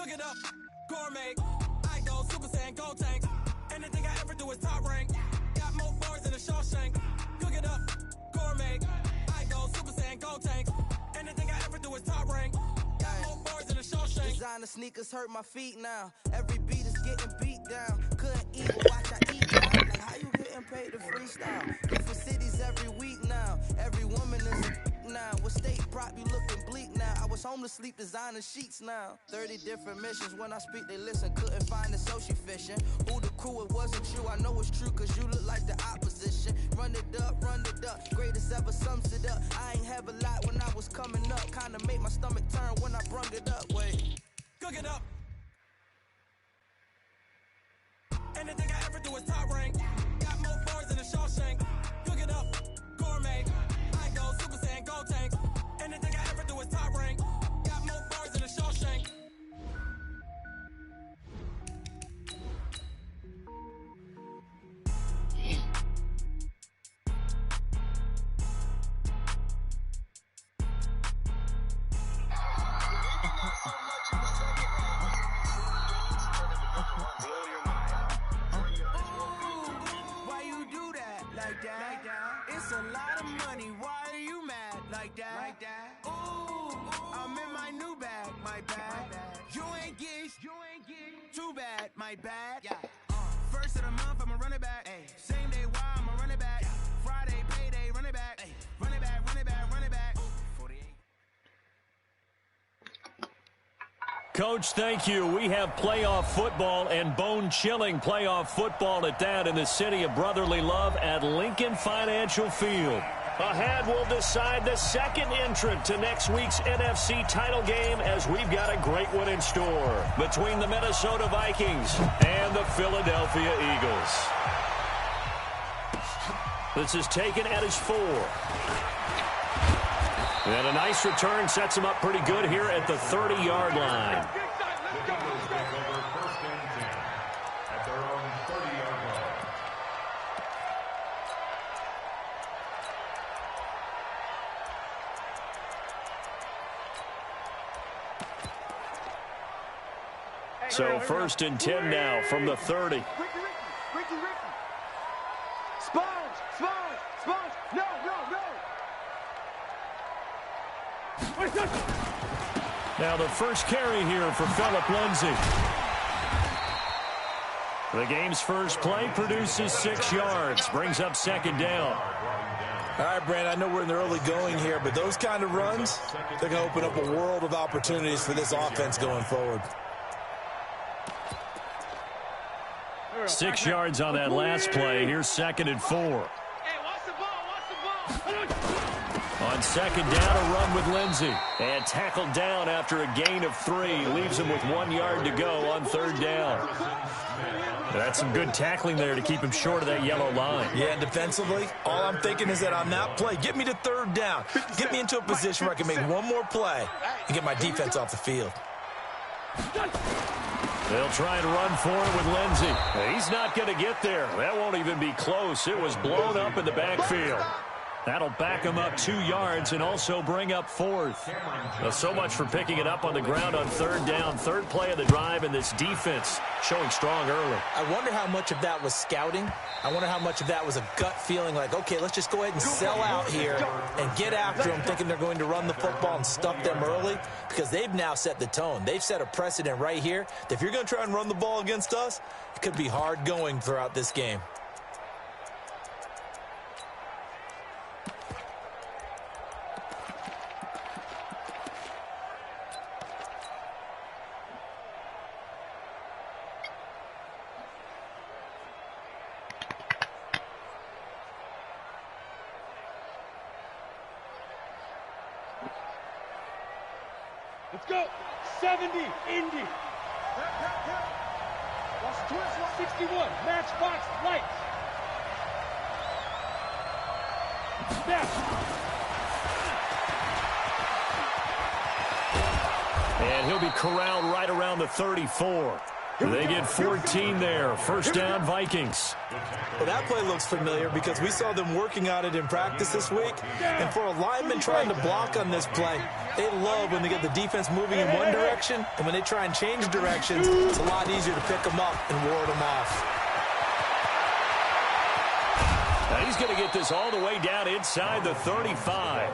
Cook it up, gourmet. I go Super Saiyan, gold tanks. Anything I ever do is top rank. Got more bars than a Shawshank. Cook it up, gourmet. I go Super Saiyan, gold tanks. Anything I ever do is top rank. Got more bars than a Shawshank. Designer sneakers hurt my feet now. Every beat is getting beat down. Couldn't eat, watch I eat now. Like how you getting paid to freestyle? Different cities every week now. Every woman is a now. With state prop, you looking bleak now. I was home to sleep, designer sheets now. 30 different missions. When I speak, they listen. Couldn't find the social fishing. Who the crew, it wasn't you. I know it's true, cause you look like the opposition. Run it up, greatest ever sums it up. I ain't have a lot when I was coming up. Kinda made my stomach turn when I brung it up. Wait, cook it up. Anything I ever do is top rank. Got more bars than a Shawshank. Cook it up, gourmet. I go Super Saiyan, gold tanks. Anything I ever do is top rank. Got more bars than a Shawshank. It's a lot of money, why are you mad like that? Ooh, I'm in my new bag, my bad. You ain't getting too bad, my bad. First of the month, I'ma run it back. Same day, why I'ma run it back. Friday, payday, run it back. Run it back, run it back, run it back. 48. Coach, thank you. We have playoff football and bone-chilling playoff football at that in the city of brotherly love at Lincoln Financial Field. Ahead, we'll decide the second entrant to next week's NFC title game as we've got a great one in store between the Minnesota Vikings and the Philadelphia Eagles. This is taken at his 4. And a nice return sets him up pretty good here at the 30-yard line. So 1st and 10 now from the 30. Ricky. Sponge. No. Now the first carry here for Phillip Lindsay. The game's first play produces 6 yards, brings up 2nd down. All right, Brand, I know we're in the early going here, but those kind of runs, they're going to open up a world of opportunities for this offense going forward. 6 yards on that last play. Here's 2nd and 4. Hey, watch the ball. On 2nd down, a run with Lindsay. And tackled down after a gain of 3. Leaves him with 1 yard to go on 3rd down. That's some good tackling there to keep him short of that yellow line. Yeah, and defensively, all I'm thinking is that on that play, get me to 3rd down. Get me into a position where I can make one more play and get my defense off the field. They'll try and run for it with Lindsay. He's not going to get there. That won't even be close. It was blown up in the backfield. That'll back him up 2 yards and also bring up 4th. Well, so much for picking it up on the ground on 3rd down. 3rd play of the drive, and this defense showing strong early. I wonder how much of that was scouting. I wonder how much of that was a gut feeling like, okay, let's just go ahead and sell out here and get after them, thinking they're going to run the football and stuff them early, because they've now set the tone. They've set a precedent right here that if you're going to try and run the ball against us, it could be hard going throughout this game. Let's go. 70, Indy. Watch twist. 61, matchbox, lights. Snap. And he'll be corralled right around the 34. They get 14 there. First down, Vikings. Well, that play looks familiar because we saw them working on it in practice this week. And for a lineman trying to block on this play, they love when they get the defense moving in one direction. And when they try and change directions, it's a lot easier to pick them up and ward them off. Now he's going to get this all the way down inside the 35.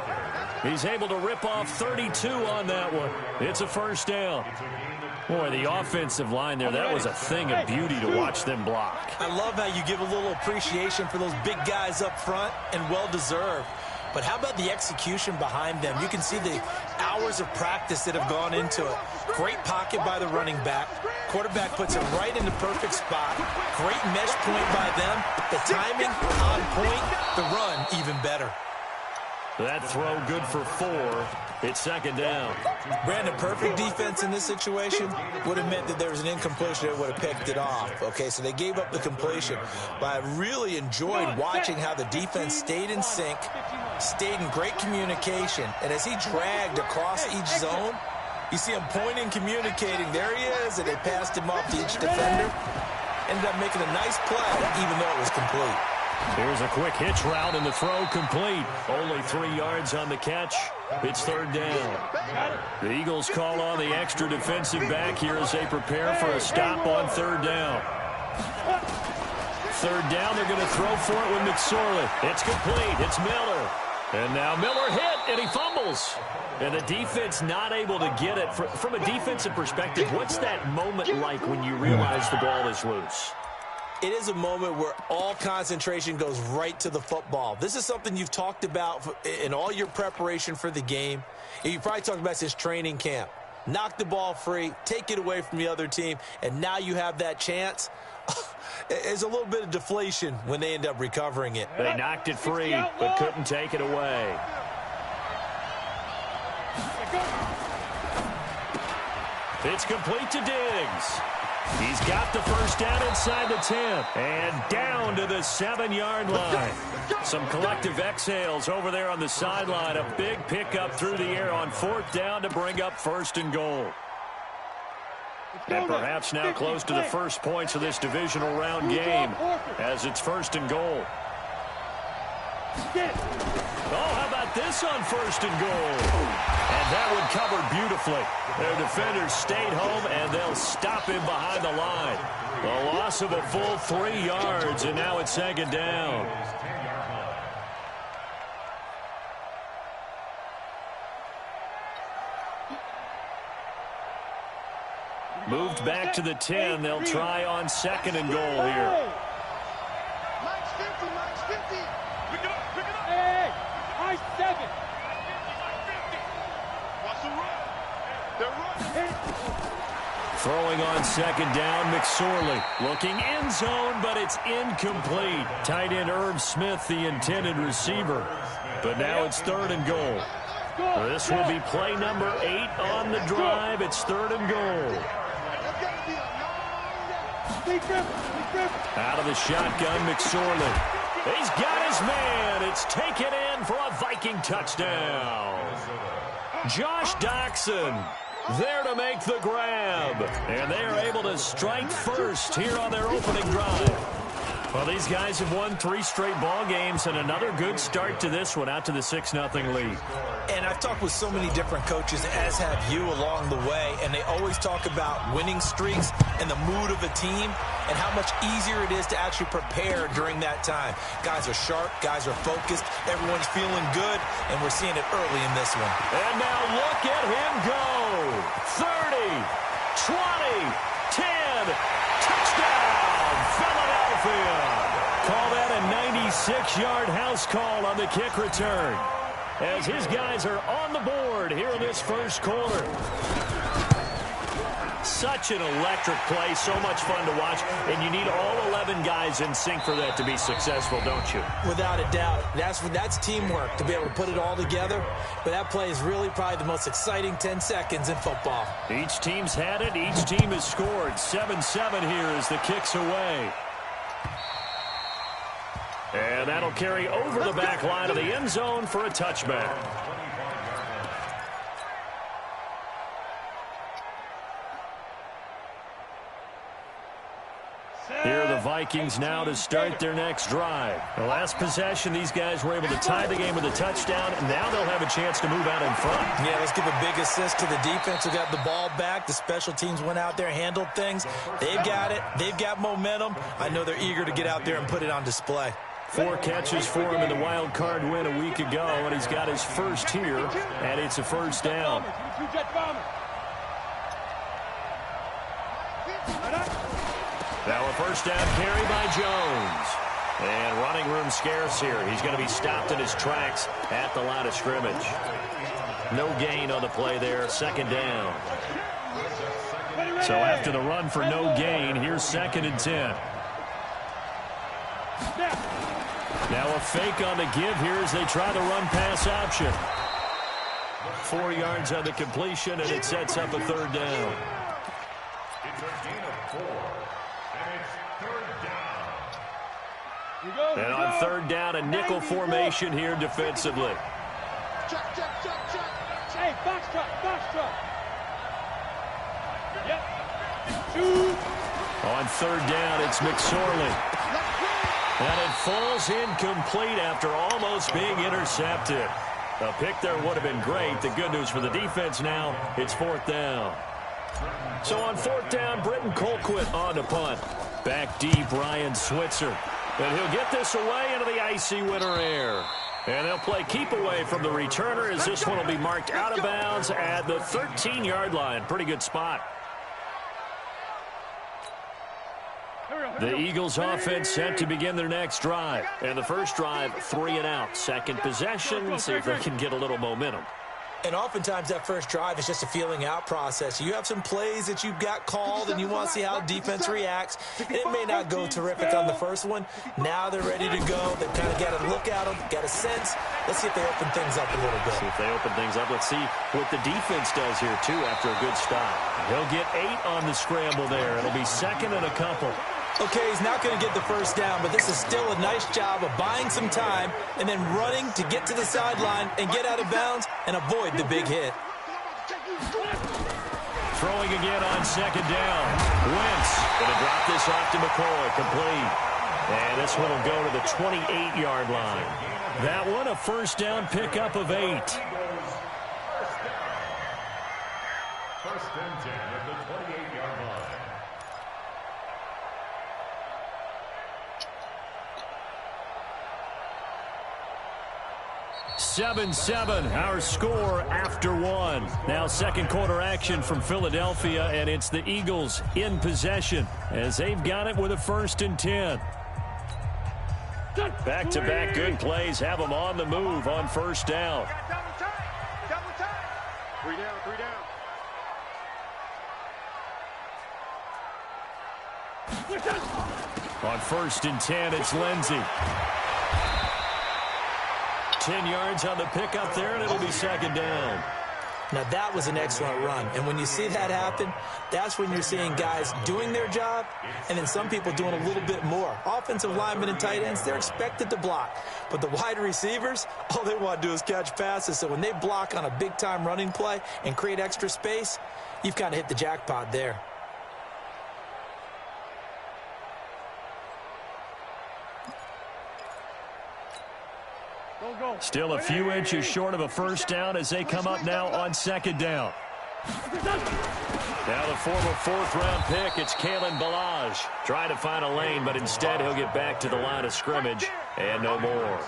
He's able to rip off 32 on that one. It's a first down. Boy, the offensive line there, that was a thing of beauty to watch them block. I love how you give a little appreciation for those big guys up front, and well-deserved. But how about the execution behind them? You can see the hours of practice that have gone into it. Great pocket by the running back. Quarterback puts it right in the perfect spot. Great mesh point by them. The timing on point. The run even better. That throw good for 4. It's second down. Brandon, perfect defense in this situation would have meant that there was an incompletion that would have picked it off. Okay, so they gave up the completion. But I really enjoyed watching how the defense stayed in sync, stayed in great communication. And as he dragged across each zone, you see him pointing, communicating. There he is, and they passed him off to each defender. Ended up making a nice play, even though it was complete. Here's a quick hitch route, and the throw complete. Only 3 yards on the catch. It's third down. The Eagles call on the extra defensive back here as they prepare for a stop on third down. Third down, they're going to throw for it with McSorley. It's complete. It's Miller. And now Miller hit, and he fumbles. And the defense not able to get it. From a defensive perspective, what's that moment like when you realize the ball is loose? It is a moment where all concentration goes right to the football. This is something you've talked about in all your preparation for the game. And you probably talked about since training camp. Knock the ball free, take it away from the other team, and now you have that chance. There's a little bit of deflation when they end up recovering it. They knocked it free, but couldn't take it away. It's complete to Diggs. He's got the first down inside the 10 and down to the 7-yard line. Some collective exhales over there on the sideline. A big pickup through the air on fourth down to bring up first and goal. And perhaps now close to the first points of this divisional round game as it's first and goal. Oh, how about this on first and goal? And that one covered beautifully. Their defenders stayed home, and they'll stop him behind the line. A loss of a full 3 yards, and now it's second down. Moved back to the 10. They'll try on second and goal here. Throwing on second down, McSorley. Looking end zone, but it's incomplete. Tight end Irv Smith, the intended receiver. But now it's third and goal. This will be play number 8 on the drive. It's third and goal. Out of the shotgun, McSorley. He's got his man. It's taken in for a Viking touchdown. Josh Doxson there to make the grab. And they are able to strike first here on their opening drive. Well, these guys have won 3 straight ball games and another good start to this one out to the 6-0 lead. And I've talked with so many different coaches, as have you along the way, and they always talk about winning streaks and the mood of a team and how much easier it is to actually prepare during that time. Guys are sharp, guys are focused, everyone's feeling good, and we're seeing it early in this one. And now look at him go. 30, 20, 10, touchdown, Philadelphia. Call that a 96-yard house call on the kick return, as his guys are on the board here in this first quarter. Such an electric play, so much fun to watch, and you need all 11 guys in sync for that to be successful, don't you? Without a doubt. That's teamwork, to be able to put it all together. But that play is really probably the most exciting 10 seconds in football. Each team's had it. Each team has scored. 7-7 here as the kick's away. And that'll carry over the back line of the end zone for a touchback. Vikings now to start their next drive. The last possession, these guys were able to tie the game with a touchdown, and now they'll have a chance to move out in front. Yeah, let's give a big assist to the defense who got the ball back. The special teams went out there, handled things. They've got it. They've got momentum. I know they're eager to get out there and put it on display. 4 catches for him in the wild card win a week ago, and he's got his first here, and it's a first down. Now a first down carry by Jones. And running room scarce here. He's going to be stopped in his tracks at the line of scrimmage. No gain on the play there, second down. So after the run for no gain, here's 2nd and 10. Now a fake on the give here as they try the run-pass option. 4 yards on the completion, and it sets up a third down. It's a gain of 4, and it's third down. And on third down, a nickel formation here defensively. Check. Hey, box truck. Yep. 2. On third down, it's McSorley. And it falls incomplete after almost being intercepted. A pick there would have been great. The good news for the defense now, it's 4th down. So on 4th down, Britton Colquitt on the punt. Back deep, Ryan Switzer. And he'll get this away into the icy winter air. And they'll play keep away from the returner as this one will be marked out of bounds at the 13-yard line. Pretty good spot. The Eagles offense set to begin their next drive. And the first drive, 3 and out. Second possession, see if they can get a little momentum. And oftentimes that first drive is just a feeling out process. You have some plays that you've got called and you want to see how defense reacts. It may not go terrific on the first one. Now they're ready to go. They've kind of got to look at them, got a sense. Let's see if they open things up a little bit. See if they open things up. Let's see what the defense does here, too, after a good stop. He'll get 8 on the scramble there. It'll be 2nd and a couple. Okay, he's not going to get the first down, but this is still a nice job of buying some time and then running to get to the sideline and get out of bounds and avoid the big hit. Throwing again on 2nd down. Wentz going to drop this off to McCoy, complete. And this one will go to the 28-yard line. That one a first down pickup of 8. First and 10 at the 28-yard line. 7-7, our score after 1. Now second quarter action from Philadelphia, and it's the Eagles in possession as they've got it with a 1st and 10. Back-to-back good plays have them on the move on first down. Double time. 3 down. On 1st and 10, it's Lindsey. 10 yards on the pickup there, and it'll be 2nd down. Now, that was an excellent run. And when you see that happen, that's when you're seeing guys doing their job and then some people doing a little bit more. Offensive linemen and tight ends, they're expected to block. But the wide receivers, all they want to do is catch passes. So when they block on a big-time running play and create extra space, you've kind of hit the jackpot there. Still a few inches short of a first down as they come up now on 2nd down. Now the former 4th-round pick, it's Kalen Ballage. Trying to find a lane, but instead he'll get back to the line of scrimmage and no more.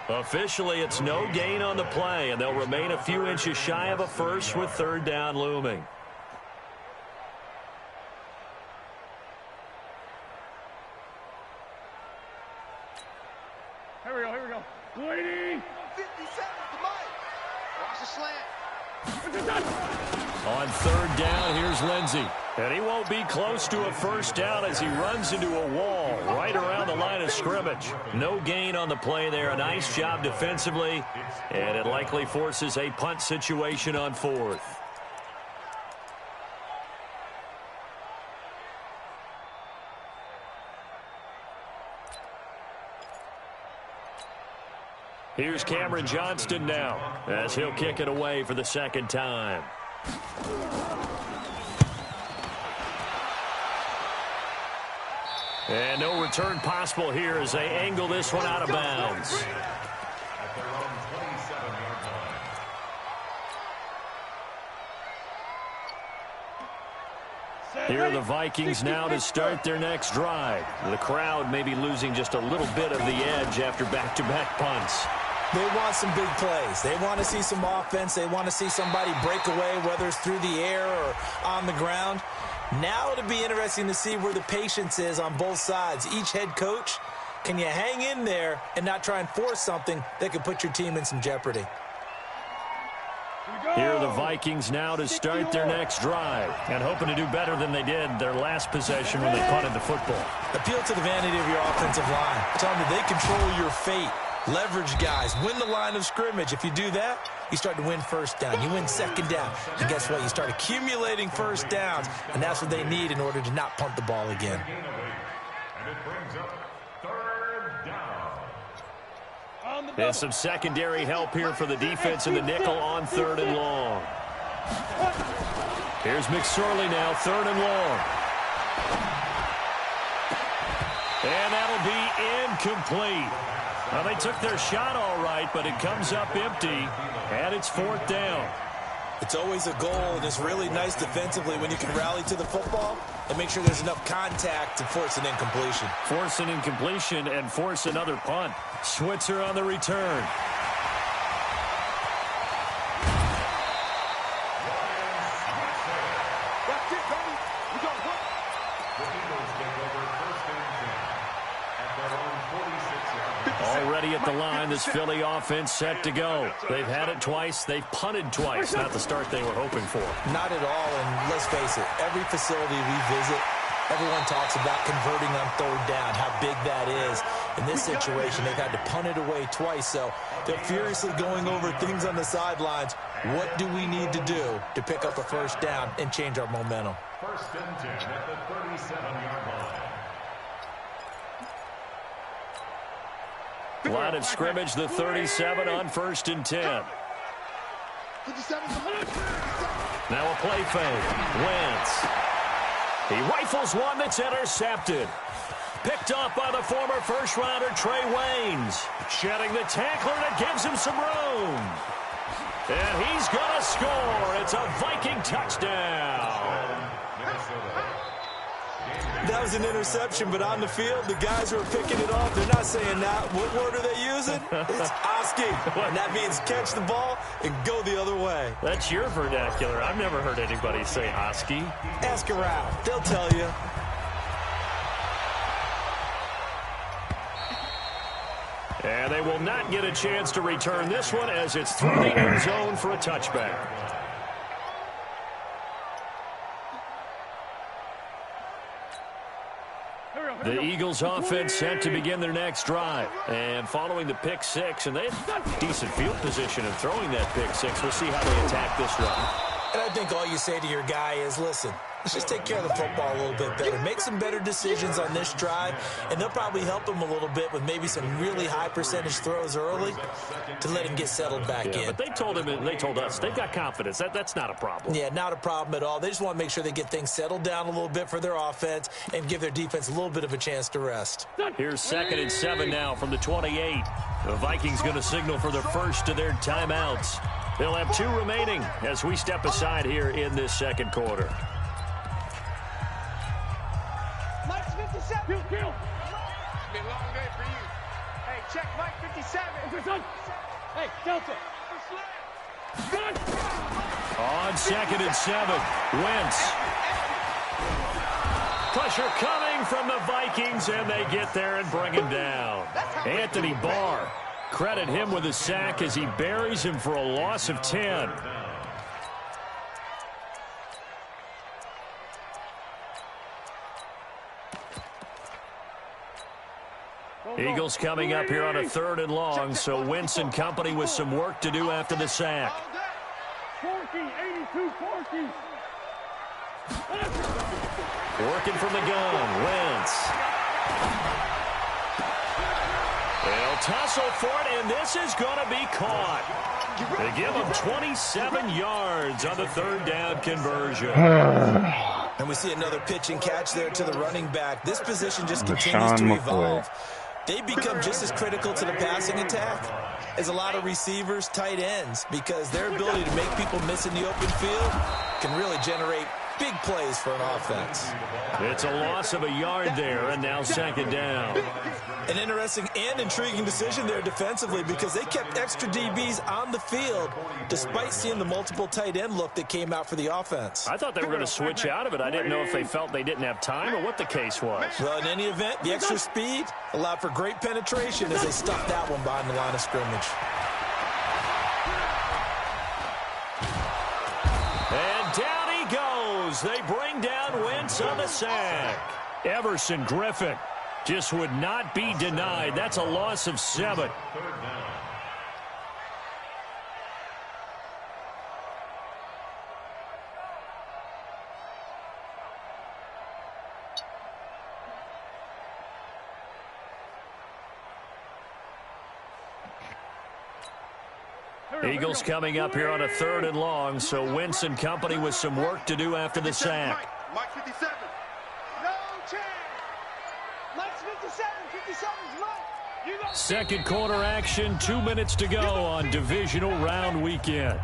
Officially, it's no gain on the play, and they'll remain a few inches shy of a first with 3rd down looming. Here we go. Waiting. 57, come on. Watch the slant. On 3rd down, here's Lindsey. And he won't be close to a first down as he runs into a wall right around the line of scrimmage. No gain on the play there. A nice job defensively. And it likely forces a punt situation on 4th. Here's Cameron Johnston now as he'll kick it away for the 2nd time. And no return possible here as they angle this one out of bounds. At their own 27-yard line. Here are the Vikings now to start their next drive. The crowd may be losing just a little bit of the edge after back-to-back punts. They want some big plays. They want to see some offense. They want to see somebody break away, whether it's through the air or on the ground. Now it'll be interesting to see where the patience is on both sides. Each head coach, can you hang in there and not try and force something that could put your team in some jeopardy? Here are the Vikings now to start their next drive and hoping to do better than they did their last possession when they punted the football. Appeal to the vanity of your offensive line. Tell them they control your fate. Leverage guys. Win the line of scrimmage. If you do that, you start to win first down. You win second down. And guess what? You start accumulating first downs, and that's what they need in order to not punt the ball again. And it brings up third down. And some secondary help here for the defense in the nickel on 3rd and long. Here's McSorley now, 3rd and long. And that'll be incomplete. Well, they took their shot all right, but it comes up empty, and it's 4th down. It's always a goal, and it's really nice defensively when you can rally to the football and make sure there's enough contact to force an incompletion. Force an incompletion and force another punt. Switzer on the return. That's it, baby. We got hook. The Eagles take over 1st and 10 at their own 46-yard line. Already at the line, this Philly offense set to go. They've had it twice. They've punted twice. Not the start they were hoping for. Not at all, and let's face it, every facility we visit, everyone talks about converting on 3rd down, how big that is. In this situation, they've had to punt it away twice, so they're furiously going over things on the sidelines. What do we need to do to pick up a 1st down and change our momentum? 1st and 10 at the 37-yard line. Line of scrimmage, the 37 on 1st and 10. Now a play fake. Wentz. He rifles one that's intercepted. Picked off by the former first-rounder Trey Waynes. Shedding the tackler that gives him some room. And he's going to score. It's a Viking touchdown. That was an interception, but on the field, the guys who are picking it off, they're not saying that. What word are they using? It's Oski. And that means catch the ball and go the other way. That's your vernacular. I've never heard anybody say Oski. Ask around. They'll tell you. And they will not get a chance to return this one as it's through the end zone for a touchback. The Eagles offense set to begin their next drive. And following the pick six, and they had decent field position in throwing that pick six. We'll see how they attack this drive. And I think all you say to your guy is, listen, let's just take care of the football a little bit better. Make some better decisions on this drive, and they'll probably help him a little bit with maybe some really high percentage throws early to let him get settled back in. But they told him, and they told us, they've got confidence. That's not a problem. Yeah, not a problem at all. They just want to make sure they get things settled down a little bit for their offense and give their defense a little bit of a chance to rest. Here's 2nd and 7 now from the 28. The Vikings going to signal for the first of their timeouts. They'll have 2 remaining as we step aside here in this second quarter. Mike's 57. Kill. It's been a long day for you. Hey, check Mike 57. Hey, Delta. On 2nd and 7, Wentz. Pressure coming from the Vikings, and they get there and bring him down. Anthony Barr. Credit him with a sack as he buries him for a loss of 10. Eagles coming up here on a 3rd and long, so Wentz and company with some work to do after the sack. 82-40. Working from the gun, Wentz. They'll tussle for it, and this is going to be caught. They give him 27 yards on the 3rd down conversion. And we see another pitch and catch there to the running back. This position just continues to evolve. They become just as critical to the passing attack as a lot of receivers, tight ends, because their ability to make people miss in the open field can really generate big plays for an offense. It's a loss of a yard there, and now second down. An interesting and intriguing decision there defensively, because they kept extra DBs on the field despite seeing the multiple tight end look that came out for the offense. I thought they were going to switch out of it. I didn't know if they felt they didn't have time or what the case was. Well, in any event, the extra speed allowed for great penetration as they stuffed that one behind the line of scrimmage. And down he goes. They bring down Wentz on the sack. Everson Griffin just would not be denied. That's a loss of 7. Eagles coming up here on a 3rd and long, so Wentz and company with some work to do after the sack. Mike 57. No chance. Mike's 57. 57's Mike. Second quarter action, 2 minutes to go on divisional round weekend.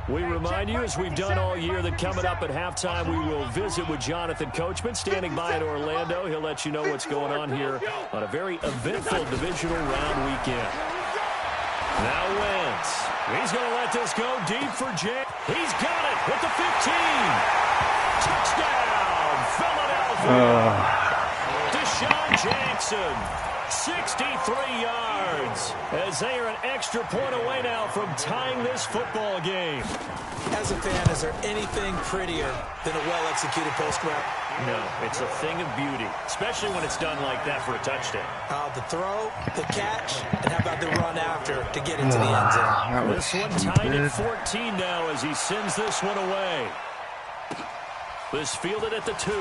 We remind you, as we've done all year, that coming up at halftime, we will visit with Jonathan Coachman, standing by in Orlando. He'll let you know what's going on here on a very eventful divisional round weekend. Now Wentz. He's going to let this go deep for Jay. He's got it at the 15. Touchdown, Philadelphia. Deshaun Jackson. 63 yards as they are an extra point away now from tying this football game. As a fan, is there anything prettier than a well-executed post route? No, it's a thing of beauty, especially when it's done like that for a touchdown. The throw, the catch, and how about the run after to get into the end zone? This one tied at 14 now as he sends this one away. This fielded at the 2.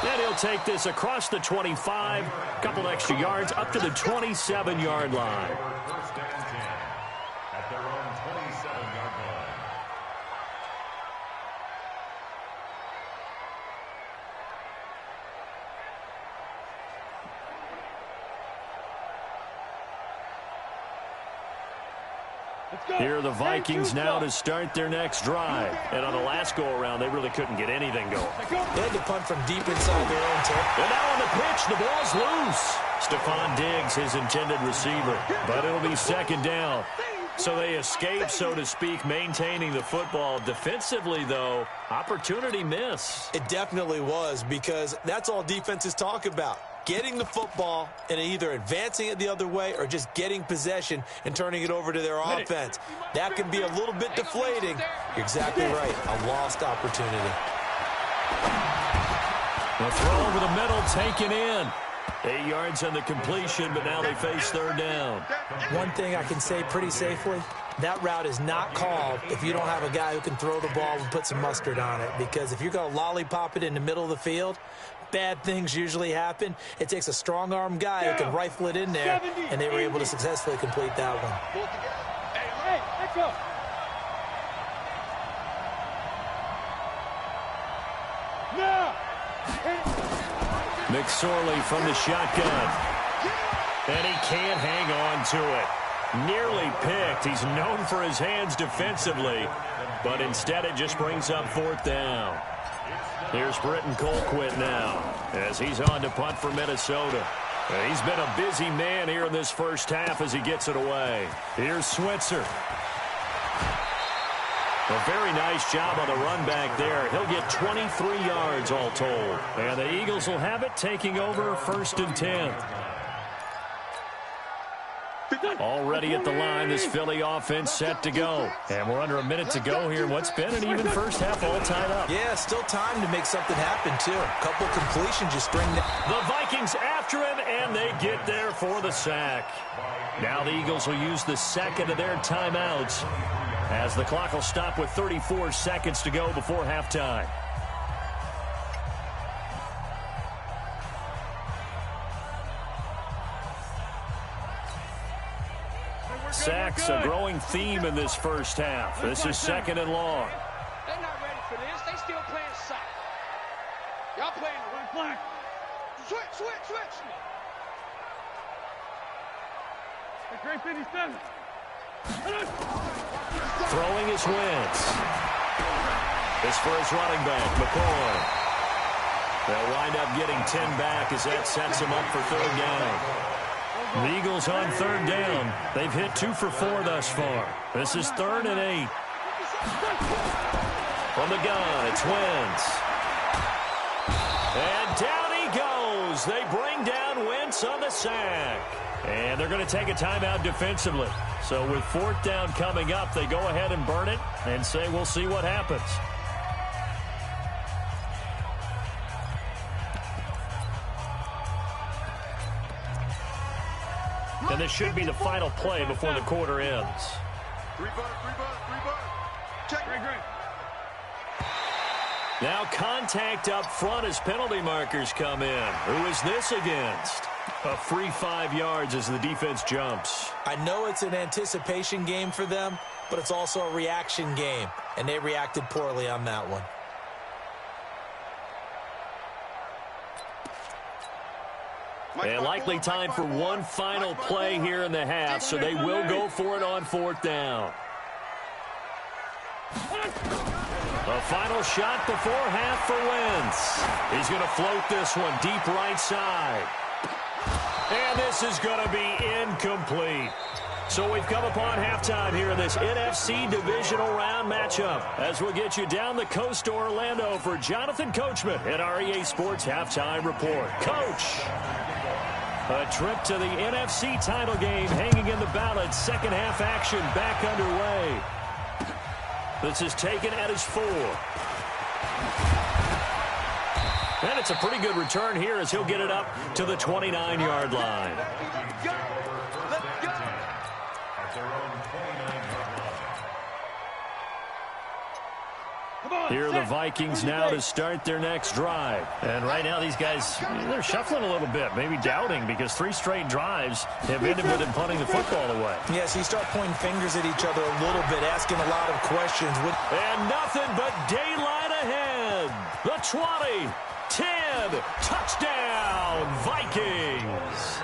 And he'll take this across the 25, a couple extra yards up to the 27-yard line. First down 10 at their own 27-yard line. Here are the Vikings now to start their next drive. And on the last go-around, they really couldn't get anything going. They had to punt from deep inside their own 10. And now on the pitch, the ball's loose. Stephon Diggs, his intended receiver. But it'll be second down. So they escape, so to speak, maintaining the football. Defensively, though, opportunity miss. It definitely was, because that's all defenses talk about. Getting the football and either advancing it the other way or just getting possession and turning it over to their offense. That can be a little bit deflating. You're exactly right. A lost opportunity. The throw over the middle taken in. 8 yards on the completion, but now they face third down. One thing I can say pretty safely, that route is not called if you don't have a guy who can throw the ball and put some mustard on it. Because if you're going to lollipop it in the middle of the field, bad things usually happen. It takes a strong-arm guy who can rifle it in there, and they were able to successfully complete that one. Hey, let's go. Now. McSorley from the shotgun. And he can't hang on to it. Nearly picked. He's known for his hands defensively, but instead it just brings up fourth down. Here's Britton Colquitt now as he's on to punt for Minnesota. And he's been a busy man here in this first half as he gets it away. Here's Switzer. A very nice job on the run back there. He'll get 23 yards all told. And the Eagles will have it, taking over 1st and 10. Already at the line, this Philly offense set to go. And we're under a minute to go here. What's been an even first half, all tied up. Yeah, still time to make something happen, too. A couple completions, just string that. The Vikings after him, and they get there for the sack. Now the Eagles will use the second of their timeouts, as the clock will stop with 34 seconds to go before halftime. It's a growing theme in this first half. This is 2nd and long. They're not ready for this. They still playing soft. Y'all playing the right flag. Switch. The great 57. Throwing is Wentz. This for his running back, McCoy. They'll wind up getting 10 back as that sets him up for 3rd down. The Eagles on 3rd down. They've hit 2 for 4 thus far. This is 3rd and 8. From the gun, it's Wentz. And down he goes. They bring down Wentz on the sack. And they're going to take a timeout defensively. So with 4th down coming up, they go ahead and burn it and say we'll see what happens. And this should be the final play before the quarter ends. Rebutt. Check. Great. Now contact up front as penalty markers come in. Who is this against? A free 5 yards as the defense jumps. I know it's an anticipation game for them, but it's also a reaction game, and they reacted poorly on that one. And likely time for one final play here in the half, so they will go for it on 4th down. A final shot before half for Wentz. He's going to float this one deep right side. And this is going to be incomplete. So we've come upon halftime here in this NFC divisional round matchup. As we'll get you down the coast to Orlando for Jonathan Coachman at our EA Sports Halftime Report. Coach, a trip to the NFC title game hanging in the balance. Second half action back underway. This is taken at his 4. And it's a pretty good return here as he'll get it up to the 29-yard line. Here are the Vikings now to start their next drive. And right now these guys, they're shuffling a little bit, maybe doubting, because 3 straight drives have ended with them punting the football away. Yeah, so you start pointing fingers at each other a little bit, asking a lot of questions. And nothing but daylight ahead. The 20, 10, touchdown, Vikings.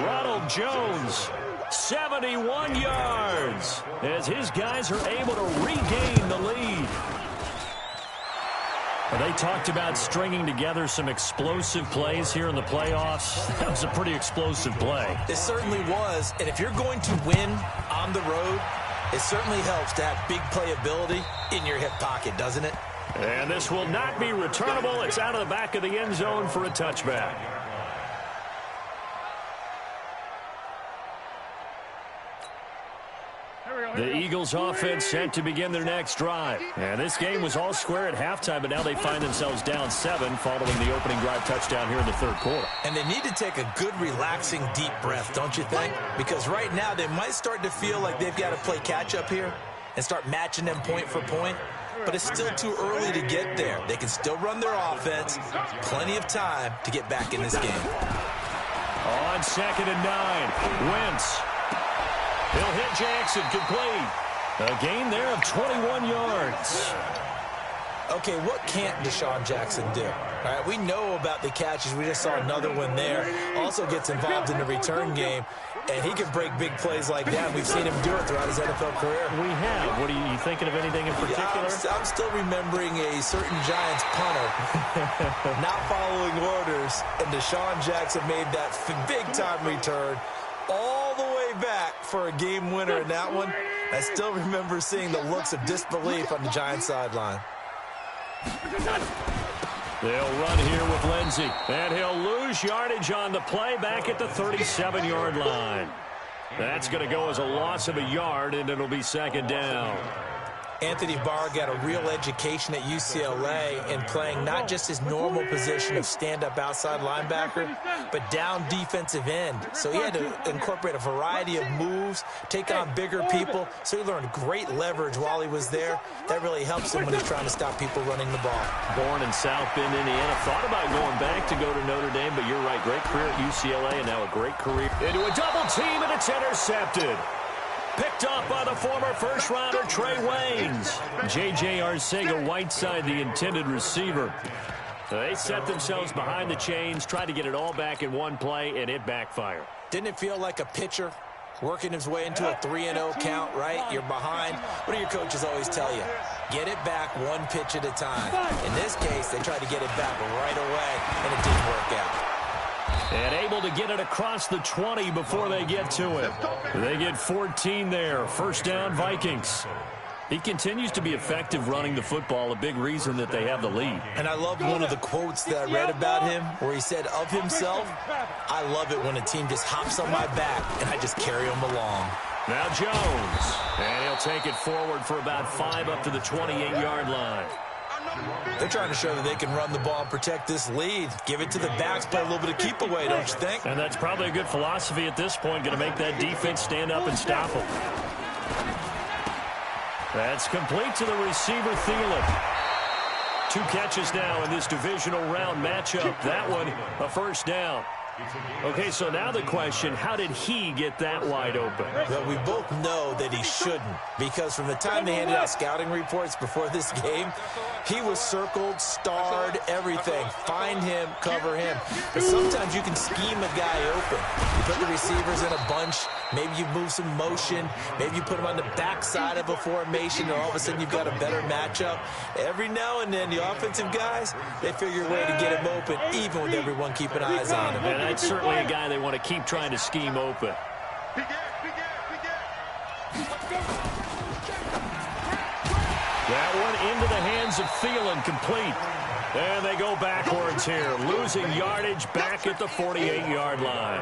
Ronald Jones, 71 yards, as his guys are able to regain the lead. They talked about stringing together some explosive plays here in the playoffs. That was a pretty explosive play. It certainly was, and if you're going to win on the road, it certainly helps to have big playability in your hip pocket, doesn't it? And this will not be returnable. It's out of the back of the end zone for a touchback. The Eagles offense set to begin their next drive. And this game was all square at halftime, but now they find themselves down 7 following the opening drive touchdown here in the 3rd quarter. And they need to take a good, relaxing, deep breath, don't you think? Because right now they might start to feel like they've got to play catch-up here and start matching them point for point. But it's still too early to get there. They can still run their offense. Plenty of time to get back in this game. On 2nd and 9, Wentz. He'll hit Jackson, complete. A gain there of 21 yards. Okay, what can't Deshaun Jackson do? All right, we know about the catches. We just saw another one there. Also gets involved in the return game, and he can break big plays like that. We've seen him do it throughout his NFL career. We have. What are you thinking of anything in particular? I'm still remembering a certain Giants punter not following orders, and Deshaun Jackson made that big-time return all the way back for a game winner in that one. I still remember seeing the looks of disbelief on the Giants sideline. They'll run here with Lindsey, and he'll lose yardage on the play back at the 37-yard line. That's going to go as a loss of a yard, and it'll be 2nd down. Anthony Barr got a real education at UCLA in playing not just his normal position of stand-up outside linebacker, but down defensive end. So he had to incorporate a variety of moves, take on bigger people. So he learned great leverage while he was there. That really helps him when he's trying to stop people running the ball. Born in South Bend, Indiana. Thought about going back to go to Notre Dame, but you're right. Great career at UCLA and now a great career. Into a double team, and it's intercepted. Picked picked off by the former first-rounder Trey Waynes. J.J. Arcega-Whiteside, the intended receiver. They set themselves behind the chains, tried to get it all back in one play, and it backfired. Didn't it feel like a pitcher working his way into a 3-0 count, right? You're behind. What do your coaches always tell you? Get it back one pitch at a time. In this case, they tried to get it back right away, and it didn't work out. And able to get it across the 20 before they get to it. They get 14 there. First down, Vikings. He continues to be effective running the football, a big reason that they have the lead. And I love one of the quotes that I read about him where he said of himself, I love it when a team just hops on my back and I just carry them along. Now Jones. And he'll take it forward for about 5 up to the 28-yard line. They're trying to show that they can run the ball and protect this lead. Give it to the backs, play a little bit of keep away, don't you think? And that's probably a good philosophy at this point, going to make that defense stand up and stop them. That's complete to the receiver, Thielen. 2 catches now in this divisional round matchup. That one, a first down. Okay, so now the question, how did he get that wide open? Well, we both know that he shouldn't, because from the time they handed out scouting reports before this game, he was circled, starred, everything. Find him, cover him. But sometimes you can scheme a guy open. You put the receivers in a bunch, maybe you move some motion, maybe you put them on the backside of a formation, and all of a sudden you've got a better matchup. Every now and then, the offensive guys, they figure a way to get him open, even with everyone keeping eyes on him. And that's certainly a guy they want to keep trying to scheme open. That one into the hands of Thielen, complete. And they go backwards here, losing yardage back at the 48-yard line.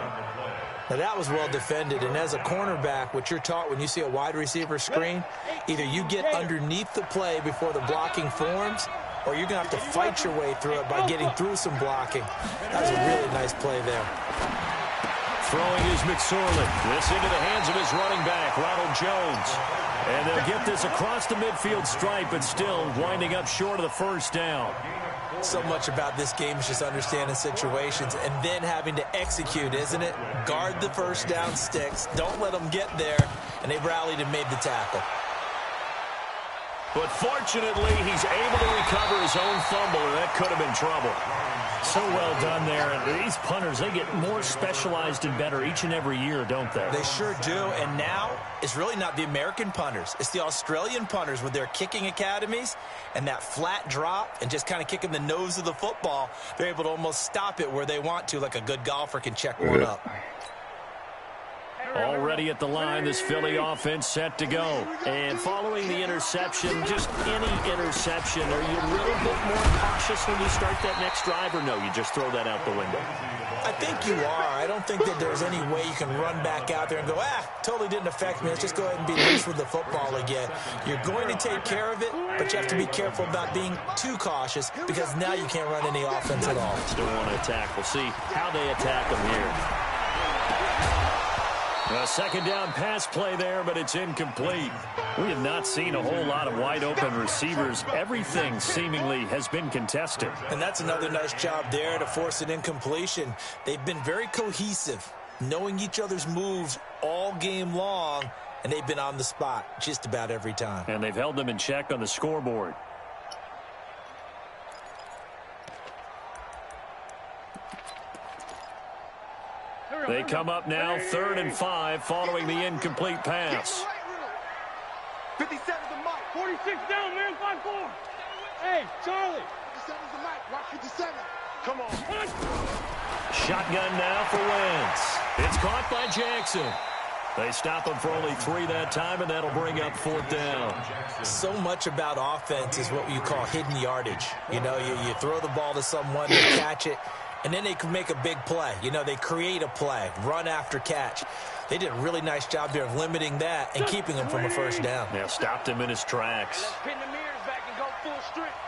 Now, that was well defended, and as a cornerback, what you're taught when you see a wide receiver screen, either you get underneath the play before the blocking forms, or you're going to have to fight your way through it by getting through some blocking. That was a really nice play there. Throwing is McSorley. This into the hands of his running back, Ronald Jones. And they'll get this across the midfield stripe, but still winding up short of the first down. So much about this game is just understanding situations and then having to execute, isn't it? Guard the first down sticks. Don't let them get there. And they rallied and made the tackle. But fortunately, he's able to recover his own fumble, and that could have been trouble. So well done there. And these punters, they get more specialized and better each and every year, don't they? They sure do. And now, it's really not the American punters. It's the Australian punters with their kicking academies and that flat drop and just kind of kicking the nose of the football. They're able to almost stop it where they want to, like a good golfer can check one up. Already at the line, this Philly offense set to go. And following the interception, just any interception, are you a little bit more cautious when you start that next drive, or no, you just throw that out the window? I think you are. I don't think that there's any way you can run back out there and go, totally didn't affect me. Let's just go ahead and be loose with the football again. You're going to take care of it, but you have to be careful about being too cautious because now you can't run any offense at all. Still want to attack. We'll see how they attack them here. A second down pass play there, but it's incomplete. We have not seen a whole lot of wide open receivers. Everything seemingly has been contested. And that's another nice job there to force an incompletion. They've been very cohesive, knowing each other's moves all game long, and they've been on the spot just about every time. And they've held them in check on the scoreboard. They come up now, 3rd and 5, following the incomplete pass. 57's the mic. 46 down, man. 5-4. Hey, Charlie. 57's the mic. Rock 57. Come on. Shotgun now for Wentz. It's caught by Jackson. They stop him for only 3 that time, and that'll bring up 4th down. So much about offense is what you call hidden yardage. You know, you throw the ball to someone, they catch it, and then they can make a big play. You know, they create a play, run after catch. They did a really nice job there of limiting that and keeping him from a first down. Yeah, stopped him in his tracks. Let's pin the mirrors back and go full strength.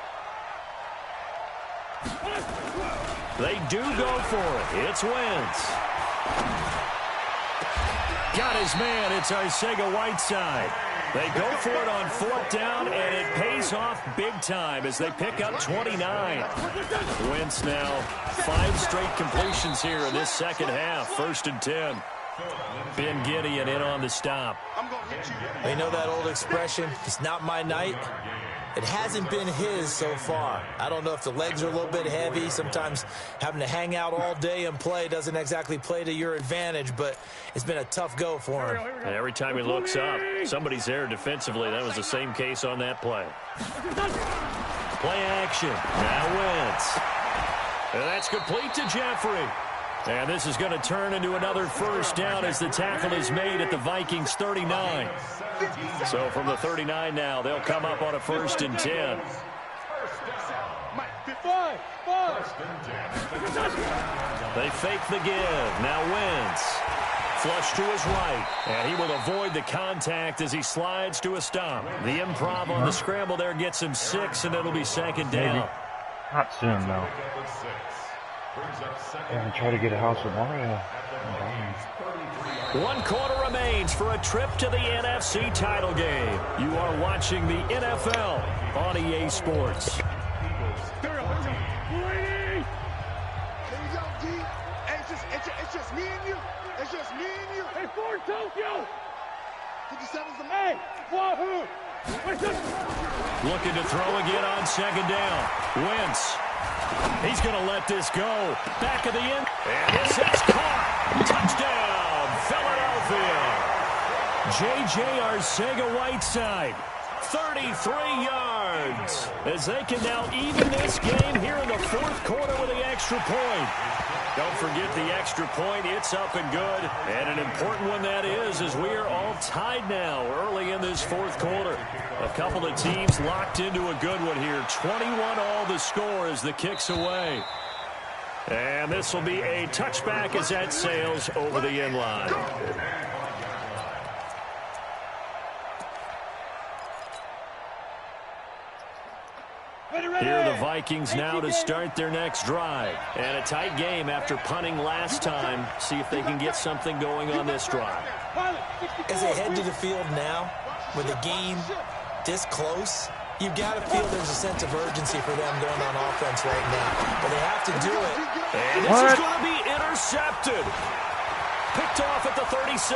They do go for it. It's Wentz. Got his man. It's Arcega-Whiteside. They go for it on 4th down, and it pays off big time as they pick up 29. Wentz now 5 straight completions here in this second half. 1st and 10. Ben Gideon in on the stop. You know that old expression, it's not my night? It hasn't been his so far. I don't know if the legs are a little bit heavy. Sometimes having to hang out all day and play doesn't exactly play to your advantage, but it's been a tough go for him. And every time he looks up, somebody's there defensively. That was the same case on that play. Play action. Now Wentz. And that's complete to Jeffrey. And this is going to turn into another first down as the tackle is made at the Vikings 39. So from the 39 now, they'll come up on a 1st and 10. They fake the give. Now Wentz. Flush to his right. And he will avoid the contact as he slides to a stop. The improv on the scramble there gets him 6, and it'll be 2nd down. Maybe. Not soon, though. Yeah, and try to get a house with Mario. 1 quarter remains for a trip to the NFC title game. You are watching the NFL on EA Sports. Here we go, D. Hey, it's just me and you. It's just me and you. Hey, Ford Tokyo. 57's the man. Wahoo. Looking to throw again on 2nd down. Wentz. He's going to let this go. Back of the end. And this is caught. Touchdown, Philadelphia. J.J. Arcega-Whiteside. 33 yards. As they can now even this game here in the 4th quarter with the extra point. Don't forget the extra point. It's up and good. And an important one that is, as we are all tied now early in this 4th quarter. A couple of teams locked into a good one here. 21 all the score as the kick's away. And this will be a touchback as that sails over the end line. Here are the Vikings now to start their next drive. And a tight game after punting last time. See if they can get something going on this drive. As they head to the field now, with the game this close, you've got to feel there's a sense of urgency for them going on offense right now. But they have to do it. And this is going to be intercepted. Picked off at the 36.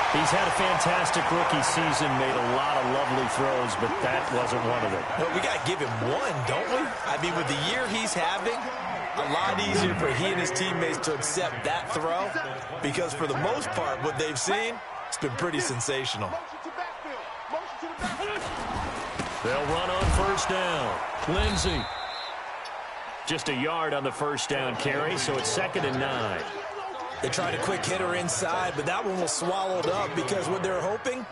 He's had a fantastic rookie season, made a lot of lovely throws, but that wasn't one of them. Well, we got to give him one, don't we? I mean, with the year he's having, a lot easier for he and his teammates to accept that throw because for the most part, what they've seen, it's been pretty sensational. They'll run on 1st down. Lindsey. Just a yard on the 1st down carry, so it's 2nd and 9. They tried a quick hitter inside, but that one was swallowed up because what they're hoping,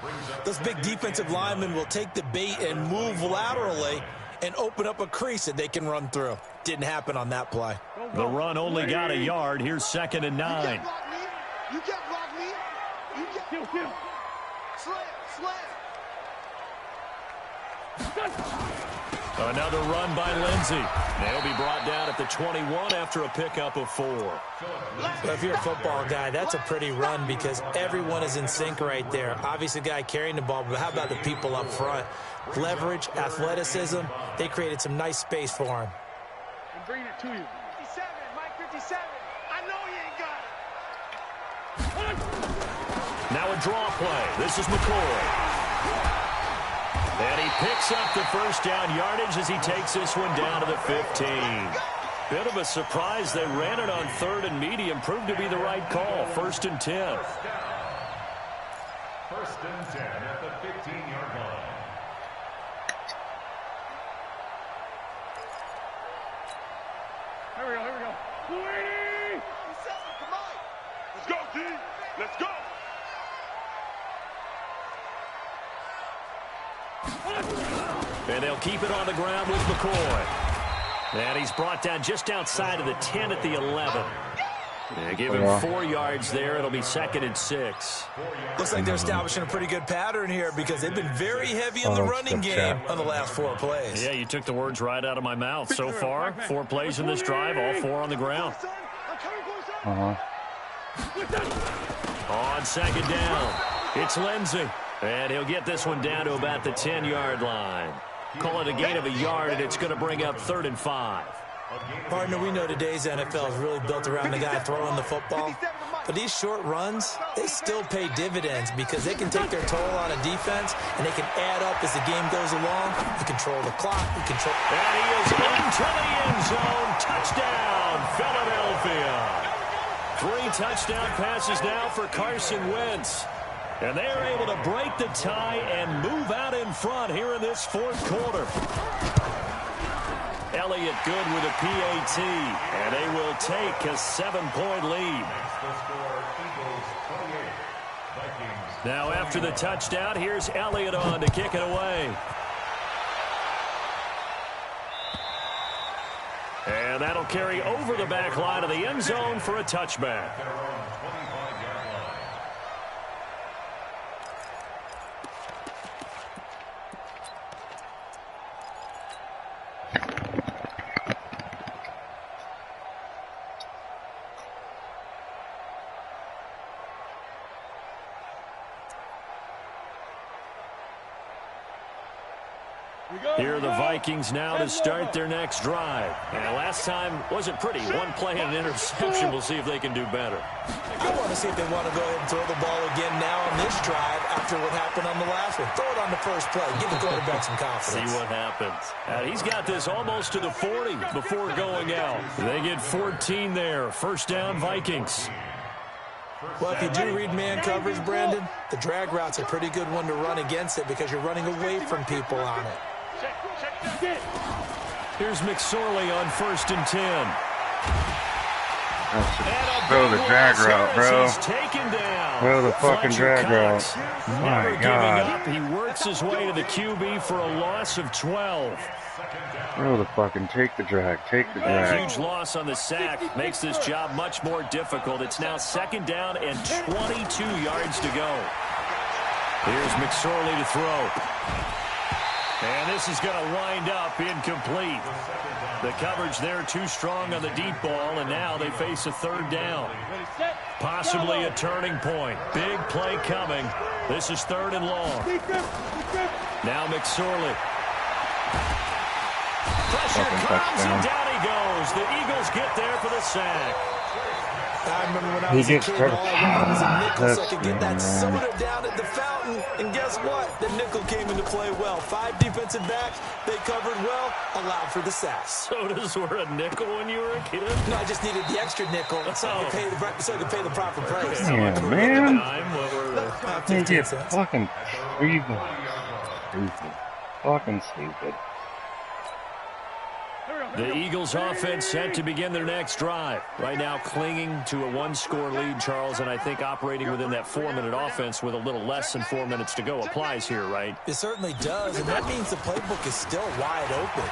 those big defensive linemen will take the bait and move laterally and open up a crease that they can run through. Didn't happen on that play. The run only got a yard. Here's 2nd and 9. You can't block me. You can't. Kill. Slam. Another run by Lindsey. They'll be brought down at the 21 after a pickup of 4. Well, if you're a football guy, that's a pretty run because everyone is in sync right there. Obviously, the guy carrying the ball, but how about the people up front? Leverage, athleticism, they created some nice space for him. I'm bringing it to you. 57, Mike 57. I know he ain't got it. Now a draw play. This is McCoy. And he picks up the 1st down yardage as he takes this one down to the 15. Bit of a surprise. They ran it on 3rd and medium. Proved to be the right call. 1st and 10. 1st and 10 at the 15-yard line. Here we go. Come on. Let's go, D. Let's go. And they'll keep it on the ground with McCoy. And he's brought down just outside of the 10 at the 11. They give him 4 yards there. It'll be 2nd and 6. Looks like they're establishing a pretty good pattern here because they've been very heavy in the running game on the last 4 plays. Yeah, you took the words right out of my mouth. So far, 4 plays in this drive, all 4 on the ground. On 2nd down, it's Lindsey. And he'll get this one down to about the 10-yard line. Call it a gain of a yard, and it's going to bring up 3rd and 5. Partner, we know today's NFL is really built around the guy throwing the football. But these short runs, they still pay dividends because they can take their toll on a defense and they can add up as the game goes along. You control the clock. You control. And he is into the end zone. Touchdown, Philadelphia. 3 touchdown passes now for Carson Wentz. And they are able to break the tie and move out in front here in this fourth quarter. Elliott good with a PAT, and they will take a 7-point lead. Now after the touchdown, here's Elliott on to kick it away. And that'll carry over the back line of the end zone for a touchback. Here are the Vikings now to start their next drive. And last time wasn't pretty. One play and an interception. We'll see if they can do better. I want to see if they want to go ahead and throw the ball again now on this drive after what happened on the last one. Throw it on the first play. Give the quarterback some confidence. See what happens. He's got this almost to the 40 before going out. They get 14 there. First down, Vikings. Well, if you do read man coverage, Brandon, the drag route's a pretty good one to run against it because you're running away from people on it. Here's McSorley on 1st and 10. Throw the drag route, bro. He's taken down. Throw the fucking drag route. Never My God. giving up. He works his way to the QB for a loss of 12. Throw the fucking, take the drag, take the A drag. huge loss on the sack makes this job much more difficult. It's now 2nd down and 22 yards to go. Here's McSorley to throw. And this is going to wind up incomplete. The coverage there too strong on the deep ball, and now they face a 3rd down. Possibly a turning point. Big play coming. This is 3rd and long. Now McSorley. Pressure comes, and down he goes. The Eagles get there for the sack. I remember when I was a kid, all I wanted was a nickel so I could get that soda down at the fountain. And guess what? The nickel came into play well. 5 defensive backs, they covered well, allowed for the sacks. Sodas were a nickel when you were a kid? No, I just needed the extra nickel so I could pay the proper price. Yeah, man. What were They 15 get cents. fucking stupid. Fucking stupid. The Eagles offense set to begin their next drive. Right now clinging to a 1-score lead, Charles, and I think operating within that 4-minute offense with a little less than 4 minutes to go applies here, right? It certainly does, and that means the playbook is still wide open.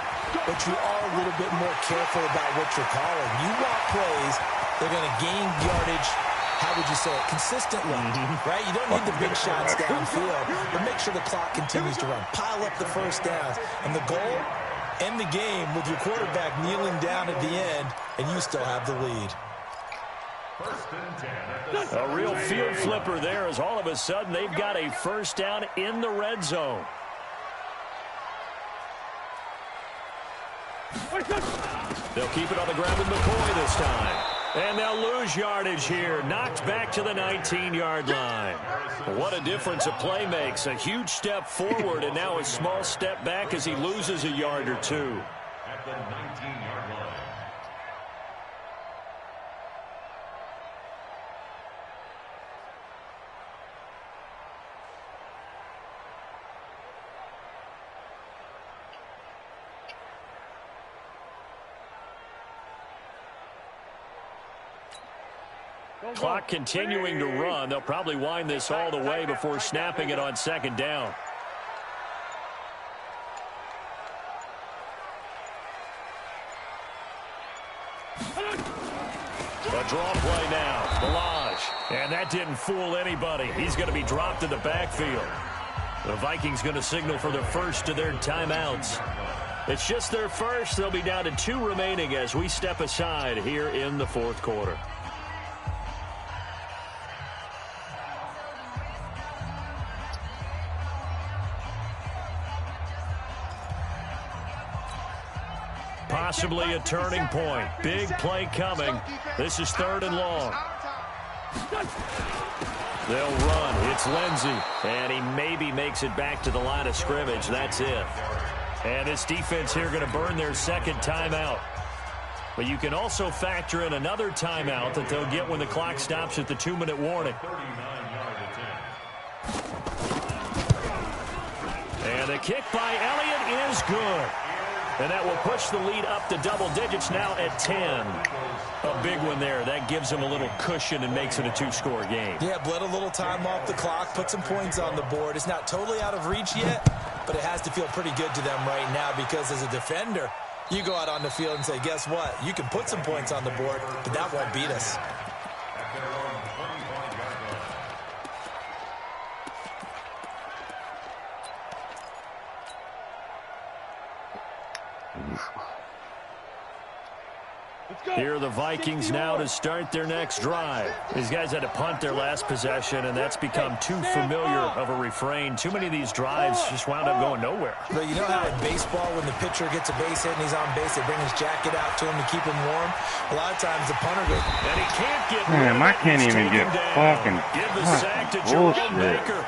But you are a little bit more careful about what you're calling. You want plays, they're going to gain yardage, how would you say it, consistently, right? You don't need the big shots downfield, but make sure the clock continues to run. Pile up the first downs, and the goal, end the game with your quarterback kneeling down at the end, and you still have the lead. A real field flipper there as all of a sudden they've got a 1st down in the red zone. They'll keep it on the ground with McCoy this time. And they'll lose yardage here. Knocked back to the 19-yard line. What a difference a play makes. A huge step forward and now a small step back as he loses a yard or two. At the 19-yard line. Clock continuing to run. They'll probably wind this all the way before snapping it on 2nd down. A draw play now. Balaj. And that didn't fool anybody. He's going to be dropped in the backfield. The Vikings going to signal for the first of their timeouts. It's just their first. They'll be down to 2 remaining as we step aside here in the 4th quarter. possibly a turning point. Big play coming. This is 3rd and long. They'll run. It's Lindsey. And he maybe makes it back to the line of scrimmage. That's it. And this defense here going to burn their 2nd timeout. But you can also factor in another timeout that they'll get when the clock stops at the 2-minute warning. And the kick by Elliott is good. And that will push the lead up to double digits now at 10. A big one there. That gives them a little cushion and makes it a 2-score game. Yeah, bled a little time off the clock, put some points on the board. It's not totally out of reach yet, but it has to feel pretty good to them right now because as a defender, you go out on the field and say, guess what? You can put some points on the board, but that won't beat us. Here are the Vikings now to start their next drive. These guys had to punt their last possession, and that's become too familiar of a refrain. Too many of these drives just wound up going nowhere. But you know how in baseball, when the pitcher gets a base hit and he's on base, they bring his jacket out to him to keep him warm? A lot of times the punter goes, and he can't get Man, I can't even get fucking give the sack to Jerome Baker.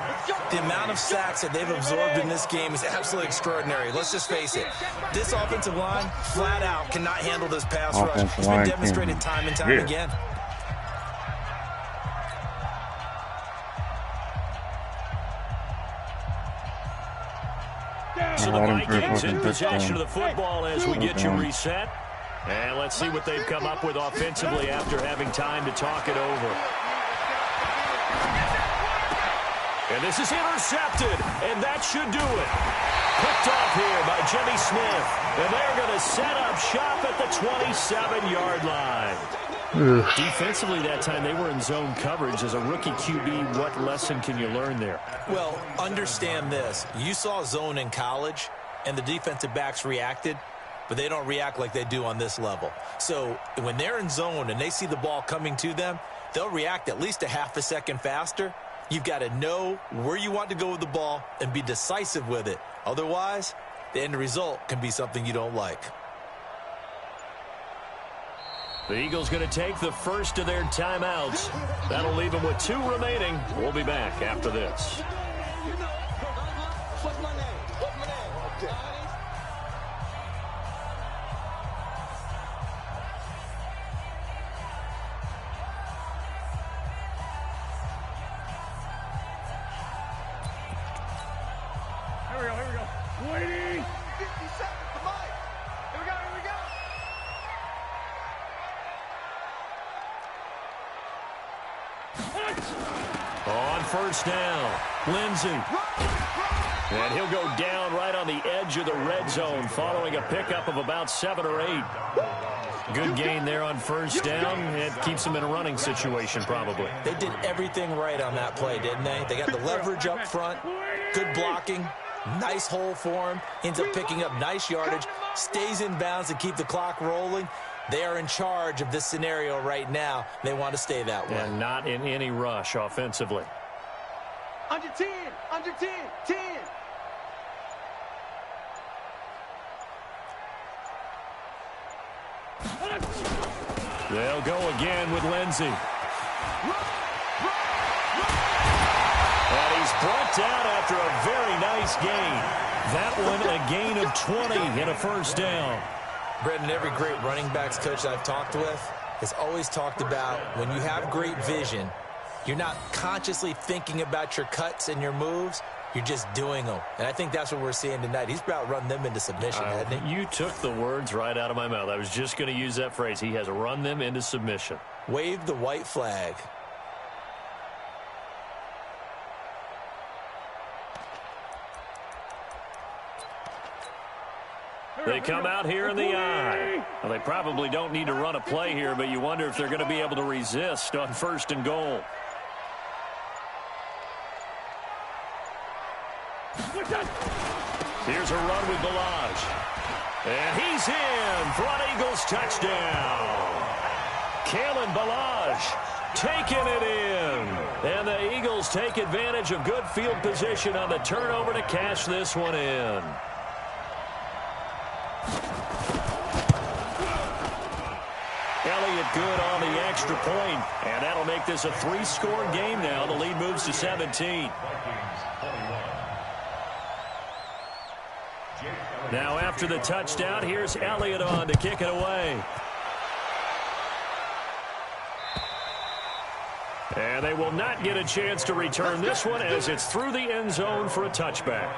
The amount of sacks that they've absorbed in this game is absolutely extraordinary. Let's just face it. This offensive line, flat out, cannot handle this pass rush. It's been demonstrated time and time again. So the Vikings in possession of the football as we get you reset. And let's see what they've come up with offensively after having time to talk it over. And this is intercepted, and that should do it. Picked off here by Jimmy Smith. And they're going to set up shop at the 27-yard line. Defensively that time, they were in zone coverage. As a rookie QB, what lesson can you learn there? Well, understand this. You saw zone in college, and the defensive backs reacted, but they don't react like they do on this level. So when they're in zone and they see the ball coming to them, they'll react at least a half a second faster. You've got to know where you want to go with the ball and be decisive with it. Otherwise, the end result can be something you don't like. The Eagles going to take the first of their timeouts. That'll leave them with 2 remaining. We'll be back after this. On first down, Lindsey. And he'll go down right on the edge of the red zone following a pickup of about 7 or 8. Good gain there on first down. It keeps them in a running situation probably. They did everything right on that play, didn't they? They got the leverage up front, good blocking, nice hole for him, ends up picking up nice yardage, stays in bounds to keep the clock rolling. They are in charge of this scenario right now. They want to stay that way. And not in any rush offensively. Under 10, under 10, 10. They'll go again with Lindsey. And he's brought down after a very nice gain. That one a gain of 20 in a first down. Brendan, every great running backs coach I've talked with has always talked about when you have great vision, you're not consciously thinking about your cuts and your moves. You're just doing them. And I think that's what we're seeing tonight. He's about run them into submission, hasn't he? You took the words right out of my mouth. I was just going to use that phrase. He has run them into submission. Wave the white flag. They come out here in the eye. Well, they probably don't need to run a play here, but you wonder if they're going to be able to resist on first and goal. Here's a run with Balaj. And he's in for an Eagles touchdown. Kalen Balaj taking it in. And the Eagles take advantage of good field position on the turnover to cash this one in. Elliott good on the extra point, and that'll make this a 3-score game now. The lead moves to 17. Now after the touchdown, here's Elliott on to kick it away. And they will not get a chance to return this one as it's through the end zone for a touchback.